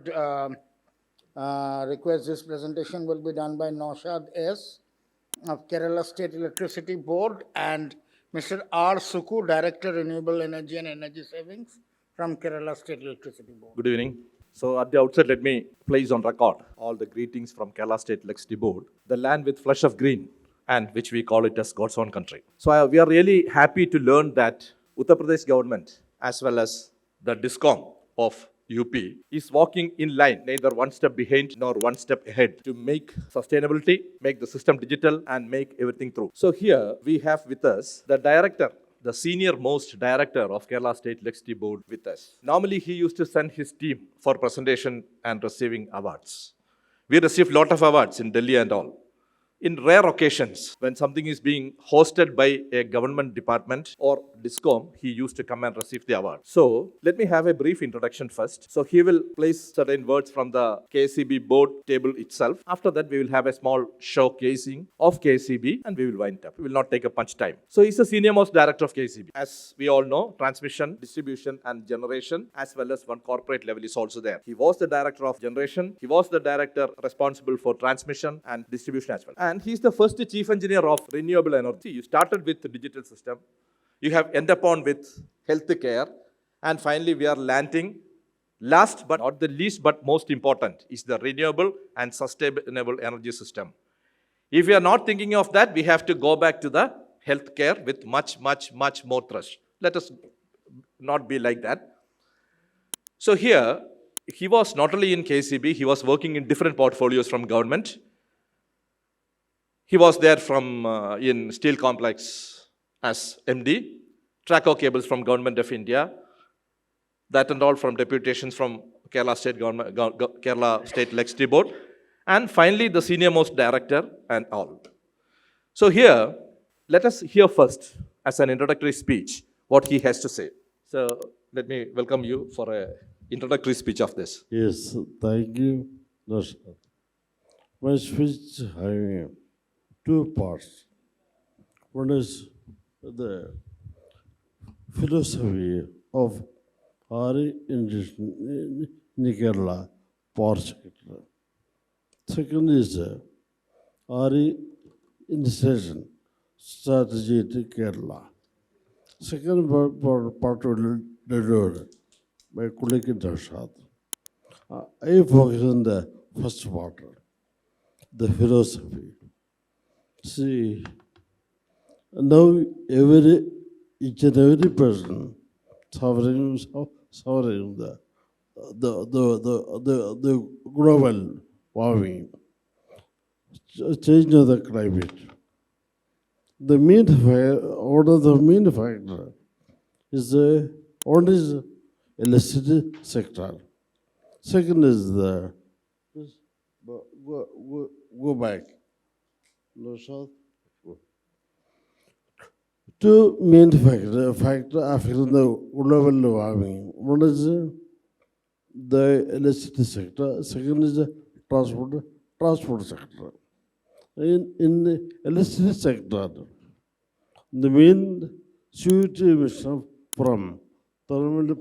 would request this presentation will be done by Noushad S. of Kerala State Electricity Board and Mr. R. Suku, Director Renewable Energy and Energy Savings from Kerala State Electricity Board. Good evening. So at the outset, let me place on record all the greetings from Kerala State Electricity Board, the land with flush of green, and which we call it as God's own country. So we are really happy to learn that Uttar Pradesh government, as well as the DISCOM of UP, is walking in line, neither one step behind nor one step ahead, to make sustainability, make the system digital, and make everything through. So here we have with us the director, the senior most director of Kerala State Electricity Board with us. Normally, he used to send his team for presentation and receiving awards. We received a lot of awards in Delhi and all. In rare occasions, when something is being hosted by a government department or DISCOM, he used to come and receive the award. So, let me have a brief introduction first. So, he will place certain words from the KCB board table itself. After that, we will have a small showcasing of KCB and we will wind up. We will not take up much time. So, he's the senior most director of KCB. As we all know, transmission, distribution and generation, as well as one corporate level is also there. He was the director of generation. He was the director responsible for transmission and distribution as well. And he's the first chief engineer of renewable energy. You started with the digital system. You have ended upon with healthcare. And finally, we are landing. Last but not the least, but most important, is the renewable and sustainable energy system. If we are not thinking of that, we have to go back to the healthcare with much more thrust. Let us not be like that. So here, he was not only in KCB, he was working in different portfolios from government. He was there from in steel complex as MD, Traco cables from Government of India, that and all from deputations from Kerala State Government, Kerala State Electricity Board, and finally the senior most director and all. So here, let us hear first, as an introductory speech, what he has to say. So let me welcome you for an introductory speech of this. Yes, thank you, Noushad. My speech having two parts. One is the philosophy of RE in Kerala power sector. Second is RE installation strategy to Kerala. Second part will be delivered by colleague Noushad. I focus on the first part, the philosophy. See, now each and every person suffering the global warming, change of the climate. The main one of the main factor is one is electricity sector. Second is the go back. Two main factor affecting the global warming. One is the electricity sector. Second is the transport sector. In the electricity sector, the main CO2 emission from thermal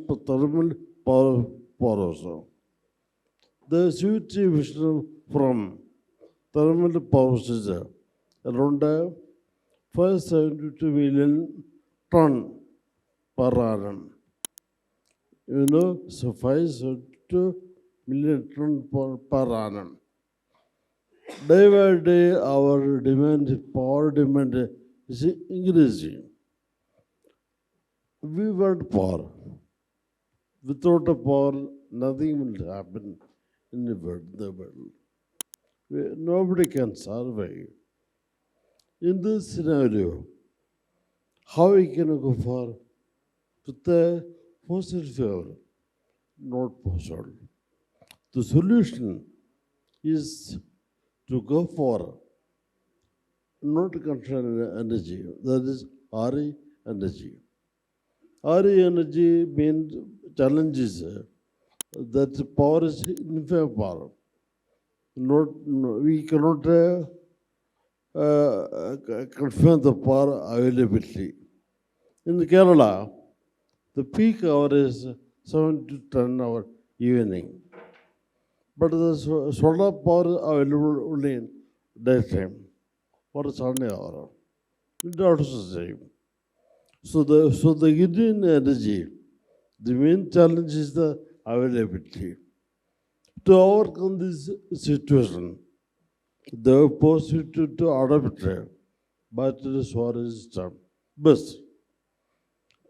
power also. The CO2 emission from thermal power is around 572 million ton per annum. You know, so 572 million ton per annum. Day by day, our power demand is increasing. We want power. Without a power, nothing will happen in the world. Nobody can survive. In this scenario, how we can go for with the fossil fuel? Not possible. The solution is to go for not conventional energy, that is RE energy. RE energy means challenges that power is infinite power. We cannot confirm the power availability. In Kerala, the peak hour is 7 to 10 hour evening. but the solar power is available only in daytime or sunny hour. It also same. So the green energy, the main challenge is the availability. To overcome this situation, the possibility to adopt a battery storage system. But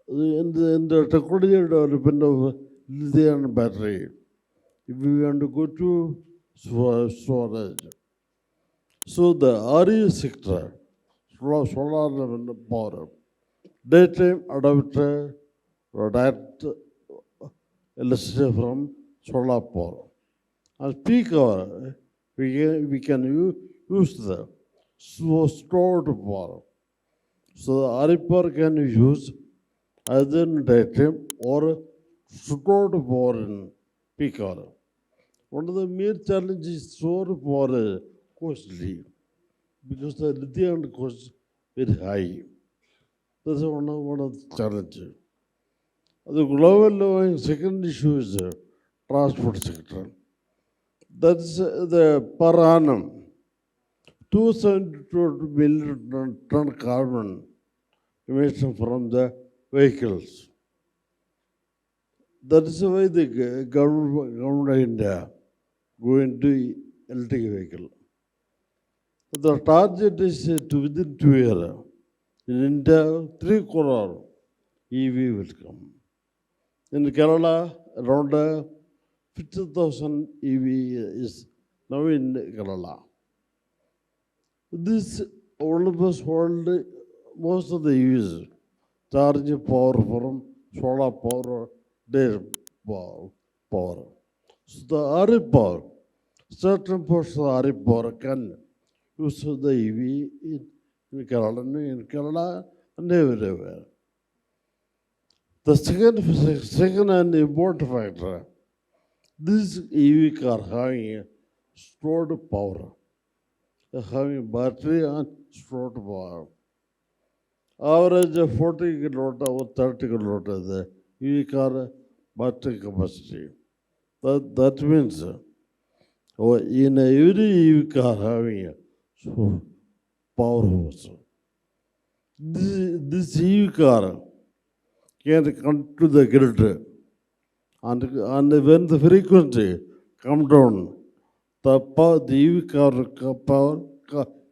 in the technology development of lithium battery, if we want to go to storage, so the RE sector, solar power, daytime adapter direct electricity from solar power. And peak hour, we can use the stored power. So the RE power can be used either in daytime or stored power in peak hour. One of the main challenges is stored power is costly because the lithium cost is very high. That's one of the challenges. The global level second issue is the transport sector. That's the per annum 272 million ton carbon emission from the vehicles. That is why the government of India going to electric vehicle. The target is to within 2 years. In India, 3 crore EV will come. In Kerala, around 50,000 EV is now in Kerala. This all of us hold most of the EVs charge power from solar power or their power. So the RE power, certain portion of RE power can use the EV in Kerala and everywhere. The second and important factor, this EV car having stored power, having battery and stored power. Average 40 kilowatt or 30 kilowatt is the EV car battery capacity. That means in every EV car having a power house. This EV car can come to the grid and when the frequency come down, the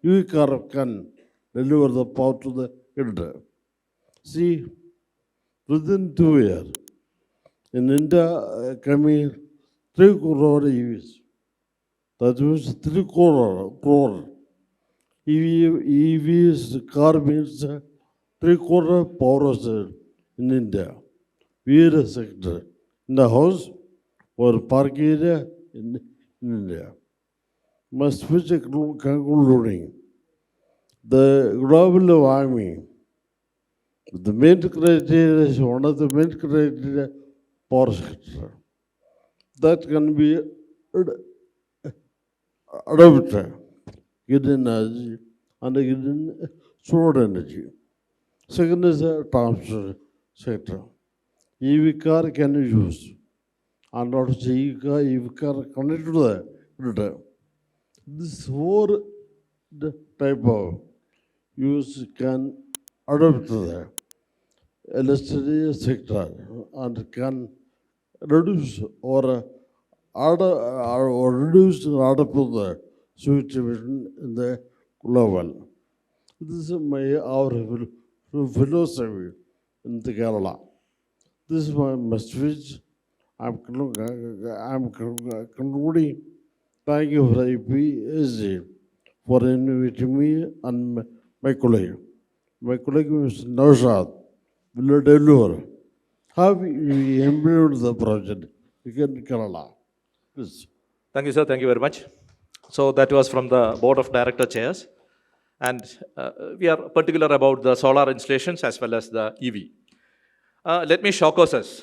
EV car can deliver the power to the grid. See, within 2 years, in India, coming 3 crore EVs. That means 3 crore. EVs car means 3 crore power in India. Various sector. In the house or park area in India. My speech concluding. The global warming, the main criteria is one of the main criteria power sector. That can be adopted, hidden energy and hidden stored energy. Second is the transport sector. EV car can you use and also EV car connected to the grid. This four type of use can adopt to the electricity sector and can reduce or reduce or adapt to the situation in the global. This is our philosophy in the Kerala. This is my message. I'm concluding. Thank you for APAC for inviting me and my colleague. My colleague is Noushad will deliver. How we implement the project in Kerala. Please. Thank you, sir. Thank you very much. So that was from the Board of Director Chairs. And we are particular about the solar installations as well as the EV. Let me shock us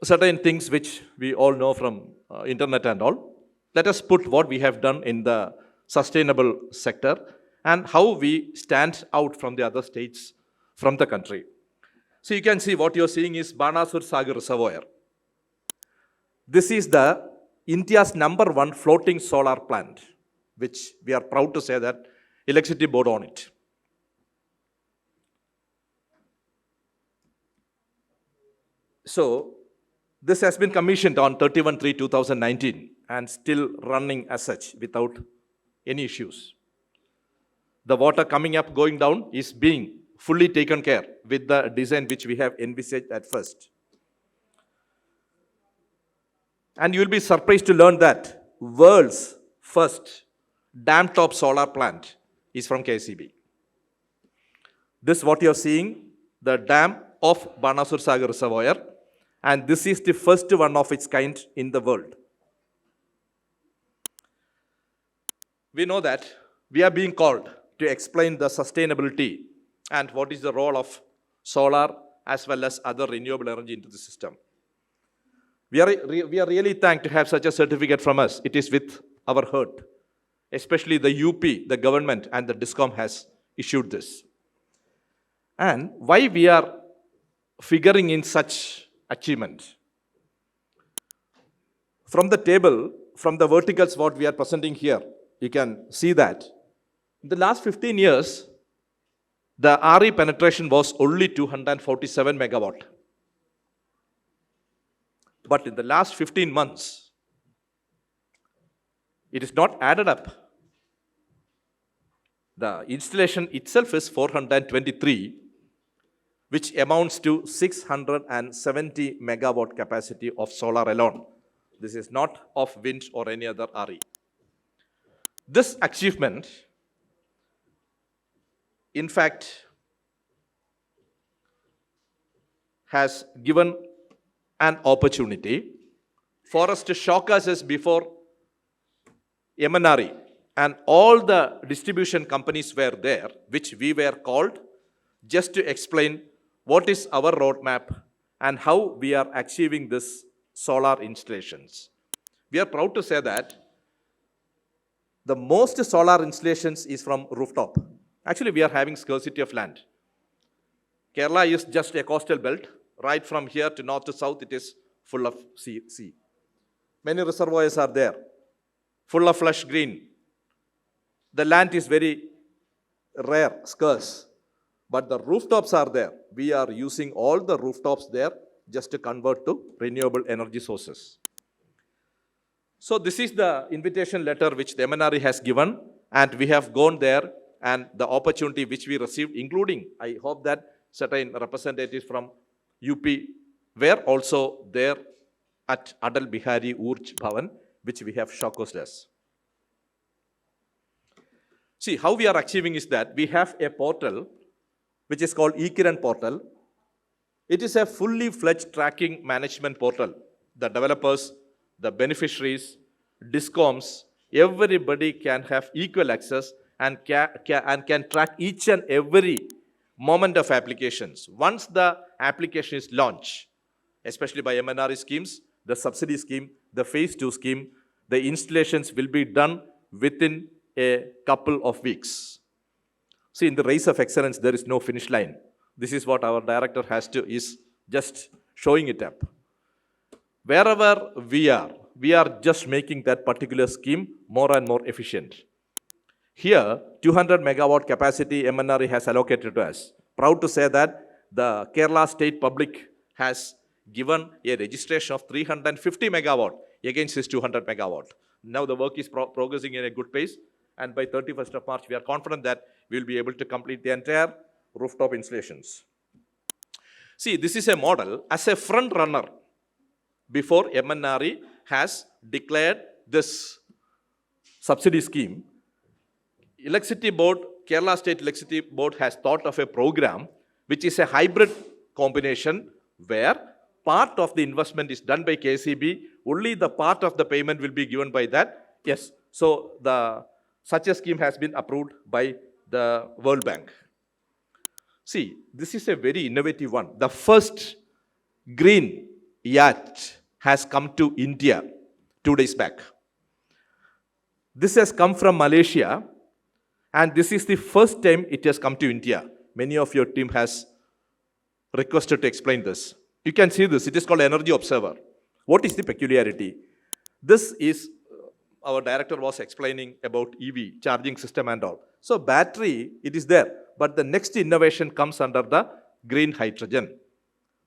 certain things which we all know from internet and all. Let us put what we have done in the sustainable sector and how we stand out from the other states from the country. So you can see what you're seeing is Banasur Sagar Reservoir. This is the India's number one floating solar plant, which we are proud to say that electricity board on it. So, this has been commissioned on 31/3/2019 and still running as such without any issues. The water coming up, going down is being fully taken care with the design which we have envisaged at first. And you will be surprised to learn that world's first dam top solar plant is from KCB. This what you are seeing, the dam of Banasur Sagar Reservoir, and this is the first one of its kind in the world. We know that we are being called to explain the sustainability and what is the role of solar as well as other renewable energy into the system. We are really thanked to have such a certificate from us. It is with our heart. Especially the UP, the government and the DISCOM has issued this. And why we are figuring in such achievement? From the table, from the verticals what we are presenting here, you can see that in the last 15 years, the RE penetration was only 247 megawatt. But in the last 15 months, it is not added up. The installation itself is 423, which amounts to 670 megawatt capacity of solar alone. This is not of wind or any other RE. This achievement, in fact, has given an opportunity for us to shock us as before MNRE and all the distribution companies were there, which we were called just to explain what is our roadmap and how we are achieving this solar installations. We are proud to say that the most solar installations is from rooftop. Actually, we are having scarcity of land. Kerala is just a coastal belt. Right from here to north to south, it is full of sea. Many reservoirs are there, full of lush green. The land is very rare, scarce, but the rooftops are there. We are using all the rooftops there just to convert to renewable energy sources. So this is the invitation letter which the MNRE has given, and we have gone there, and the opportunity which we received, including, I hope that certain representatives from UP were also there at Adal Bihari Urj Bhavan, which we have showcased us. See, how we are achieving is that we have a portal which is called eKiran portal. It is a fully fledged tracking management portal. The developers, the beneficiaries, DISCOMs, everybody can have equal access and can track each and every moment of applications. Once the application is launched, especially by MNRE schemes, the subsidy scheme, the phase 2 scheme, the installations will be done within a couple of weeks. See, in the race of excellence, there is no finish line. This is what our director has to, is just showing it up. Wherever we are just making that particular scheme more and more efficient. Here, 200 megawatt capacity MNRE has allocated to us. Proud to say that the Kerala State Public has given a registration of 350 megawatt against this 200 megawatt. Now the work is progressing in a good pace, and by 31st of March, we are confident that we will be able to complete the entire rooftop installations. See, this is a model as a front runner before MNRE has declared this subsidy scheme. Electricity Board, Kerala State Electricity Board has thought of a program which is a hybrid combination where part of the investment is done by KCB, only the part of the payment will be given by that. Yes, so such a scheme has been approved by the World Bank. See, this is a very innovative one. The first green yacht has come to India 2 days back. This has come from Malaysia, and this is the first time it has come to India. Many of your team has requested to explain this. You can see this. It is called Energy Observer. What is the peculiarity? This is, our director was explaining about EV, charging system and all. So battery, it is there, but the next innovation comes under the green hydrogen.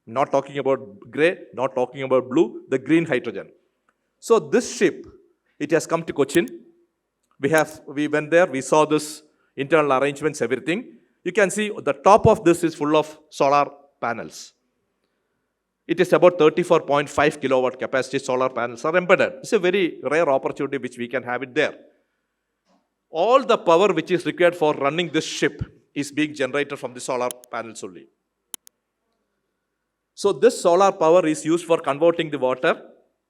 Not talking about gray, not talking about blue, the green hydrogen. So this ship, it has come to Cochin. We went there, we saw this internal arrangements, everything. You can see the top of this is full of solar panels. It is about 34.5 kilowatt capacity solar panels are embedded. It's a very rare opportunity which we can have it there. All the power which is required for running this ship is being generated from the solar panels only. So this solar power is used for converting the water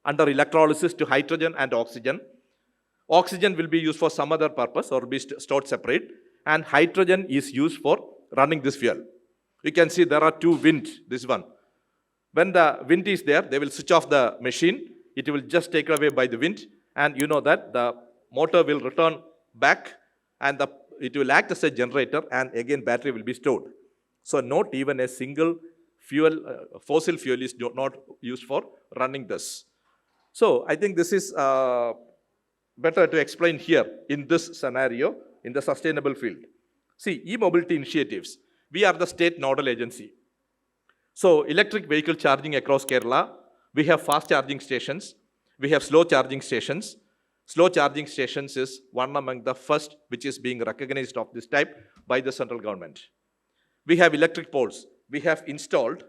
under electrolysis to hydrogen and oxygen. Oxygen will be used for some other purpose or be stored separate, and hydrogen is used for running this fuel. You can see there are two wind, this one. When the wind is there, they will switch off the machine. It will just take away by the wind, and you know that the motor will return back, and it will act as a generator, and again battery will be stored. So not even a single fuel, fossil fuel is not used for running this. So I think this is better to explain here in this scenario in the sustainable field. See, e-mobility initiatives. We are the state nodal agency. So electric vehicle charging across Kerala, we have fast charging stations, we have slow charging stations. Slow charging stations is one among the first which is being recognized of this type by the central government. We have electric poles. We have installed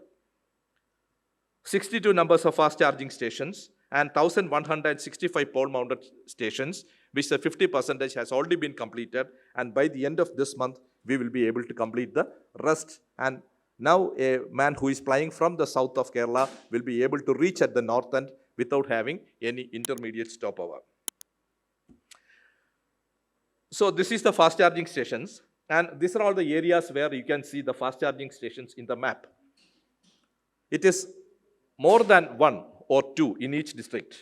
62 numbers of fast charging stations and 1,165 pole-mounted stations, which the 50% has already been completed. And by the end of this month, we will be able to complete the rest. And now a man who is flying from the south of Kerala will be able to reach at the north end without having any intermediate stopover. So this is the fast charging stations. And these are all the areas where you can see the fast charging stations in the map. It is more than one or two in each district.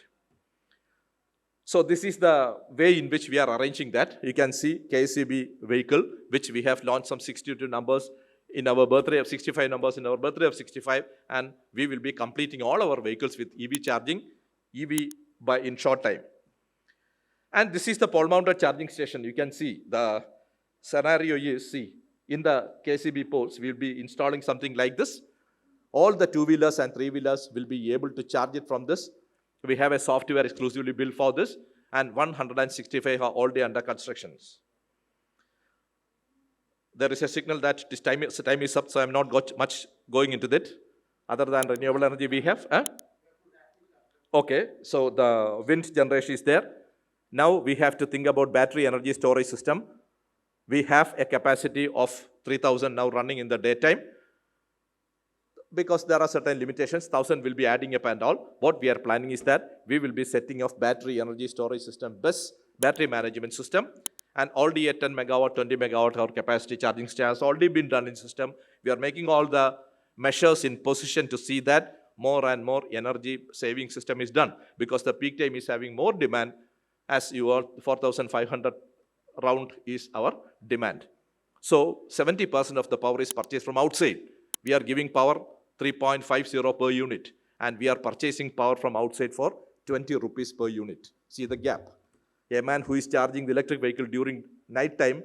So this is the way in which we are arranging that. You can see KCB vehicle, which we have launched some 62 numbers in our birthday of 65 numbers in our birthday of 65, and we will be completing all our vehicles with EV charging, EV by in short time. And this is the pole-mounted charging station. You can see the scenario is, see, in the KCB poles, we will be installing something like this. All the two-wheelers and three-wheelers will be able to charge it from this. We have a software exclusively built for this, and 165 are already under construction. There is a signal that this time is up, so I'm not got much going into that. Other than renewable energy we have. Okay, so the wind generation is there. Now we have to think about battery energy storage system. We have a capacity of 3,000 now running in the daytime. Because there are certain limitations, 1,000 will be adding up and all. What we are planning is that we will be setting up battery energy storage system, bus battery management system, and already a 10 megawatt, 20 megawatt hour capacity charging station has already been done in system. We are making all the measures in position to see that more and more energy saving system is done, because the peak time is having more demand. As you all, 4,500 round is our demand. So 70% of the power is purchased from outside. We are giving power 3.50 per unit, and we are purchasing power from outside for 20 rupees per unit. See the gap. A man who is charging the electric vehicle during night time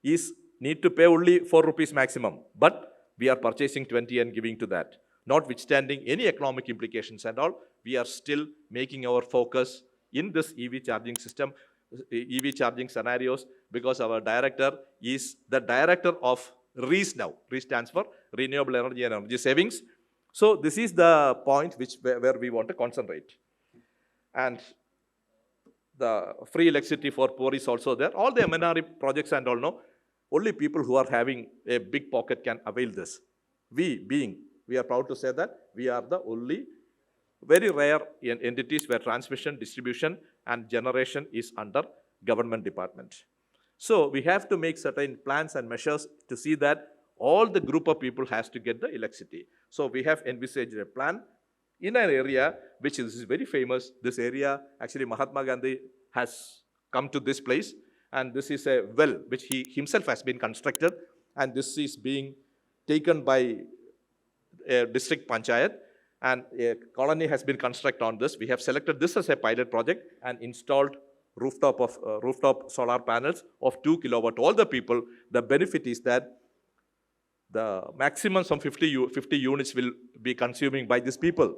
need to pay only 4 rupees maximum, but we are purchasing 20 and giving to that. Notwithstanding any economic implications and all, we are still making our focus in this EV charging system, EV charging scenarios, because our director is the director of REES now. REES stands for Renewable Energy and Energy Savings. So this is the point where we want to concentrate. And the free electricity for poor is also there. All the MNRE projects and all, no, only people who are having a big pocket can avail this. We are proud to say that we are the only very rare entities where transmission, distribution, and generation is under government department. So we have to make certain plans and measures to see that all the group of people has to get the electricity. So we have envisaged a plan in an area which is very famous. This area, actually Mahatma Gandhi has come to this place, and this is a well which he himself has been constructed, and this is being taken by a district panchayat. and a colony has been constructed on this. We have selected this as a pilot project and installed rooftop solar panels of 2 kilowatt. All the people, the benefit is that the maximum some 50 units will be consuming by these people.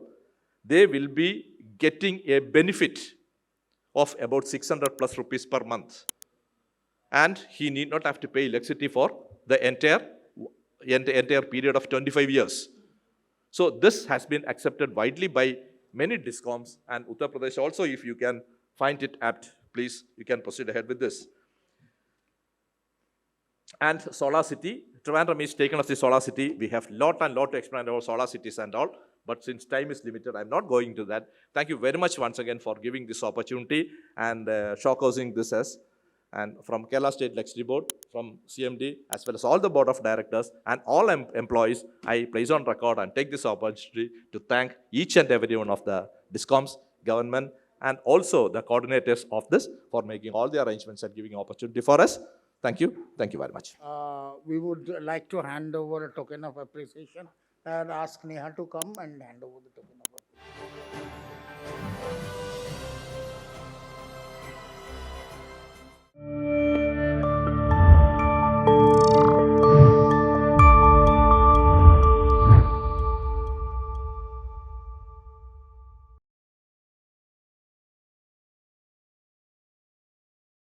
They will be getting a benefit of about 600 plus rupees per month. And he need not have to pay electricity for the entire period of 25 years. So this has been accepted widely by many DISCOMs, and Uttar Pradesh also, if you can find it apt, please, you can proceed ahead with this. And Solar City, Trivandrum is taken as the Solar City. We have lot to explain about Solar Cities and all, but since time is limited, I'm not going to that. Thank you very much once again for giving this opportunity and showcasing this as. And from Kerala State Electricity Board, from CMD, as well as all the Board of Directors and all employees, I place on record and take this opportunity to thank each and every one of the DISCOMs, government, and also the coordinators of this for making all the arrangements and giving opportunity for us. Thank you. Thank you very much. We would like to hand over a token of appreciation and ask Neha to come and hand over the token of appreciation.